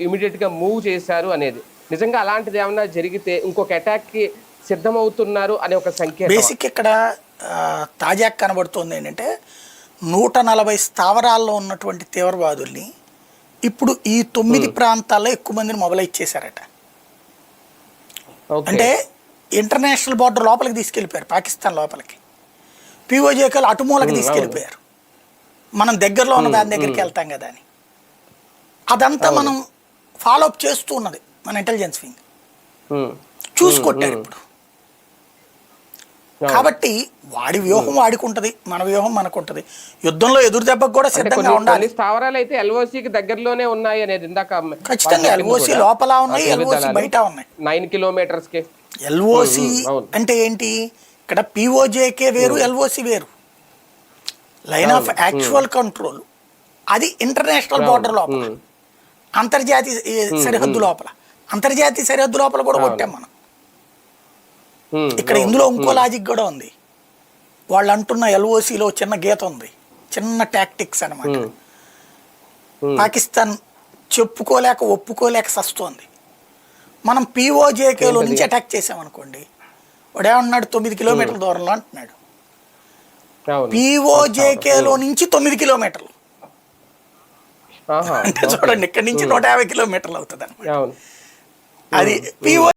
ఇమీడియట్‌గా మూవ్ చేశారు అనేది. నిజంగా అలాంటిది ఏమన్నా జరిగితే ఇంకొక అటాక్‌కి సిద్ధమవుతున్నారు అనే ఒక సంకేతమా? బేసిక్ ఇక్కడ తాజాగా కనబడుతోంది ఏంటంటే 140 స్థావరాల్లో ఉన్నటువంటి తీవ్రవాదుల్ని ఇప్పుడు ఈ 9 ప్రాంతాల్లో ఎక్కువ మందిని మొబలైజ్ చేశారట. అంటే ఇంటర్నేషనల్ బార్డర్ లోపలికి తీసుకెళ్ళిపోయారు, పాకిస్తాన్ లోపలికి. పీఓజేకలు అటుమూలకి తీసుకెళ్ళిపోయారు, మనం దగ్గరలో ఉన్న దాని దగ్గరికి వెళ్తాం కదా అని. అదంతా మనం ఫాలోఅప్ చేస్తూ ఉన్నది మన ఇంటెలిజెన్స్ వింగ్, చూసుకొట్టారు ఇప్పుడు. కాబట్టి వాడి వ్యూహం వాడికి ఉంటుంది, మన వ్యూహం మనకు ఉంటుంది. యుద్ధంలో ఎదురు దెబ్బకు కూడా సిద్ధంగా ఉండాలి. స్థావరాలు అయితే ఎల్ఓసికి దగ్గరలోనే ఉన్నాయి అనేది ఇందాక ఖచ్చితంగా ఎల్ఓసి లోపల ఉన్నాయి, ఎల్ఓసి బయట ఉన్నాయి. 9 కిలోమీటర్స్ కి ఎల్ఓసి అంటే ఏంటి? ఇక్కడ పిఓజేకే వేరు, ఎల్ఓసి వేరు. లైన్ ఆఫ్ యాక్చువల్ కంట్రోల్ అది ఇంటర్నేషనల్ బార్డర్ లోపల, అంతర్జాతీయ సరిహద్దు లోపల. అంతర్జాతీయ సరిహద్దు లోపల కూడా కొట్టాం మనం. ఇక్కడ ఇందులో ఇంకో లాజిక్ కూడా ఉంది. వాళ్ళు అంటున్న ఎల్ఓసిలో చిన్న గీత ఉంది, చిన్న టాక్టిక్స్ అనమాట. పాకిస్తాన్ చెప్పుకోలేక ఒప్పుకోలేక సస్తోంది. మనం పిఓజేకేలో నుంచి అటాక్ చేసామనుకోండి, వాడు ఏమన్నాడు? 9 కిలోమీటర్ల దూరంలో అంటున్నాడు. పిఓజేకేలో నుంచి 9 కిలోమీటర్లు అంటే చూడండి, ఇక్కడ నుంచి 150 కిలోమీటర్లు అవుతుంది అనమాట. అది పిఓ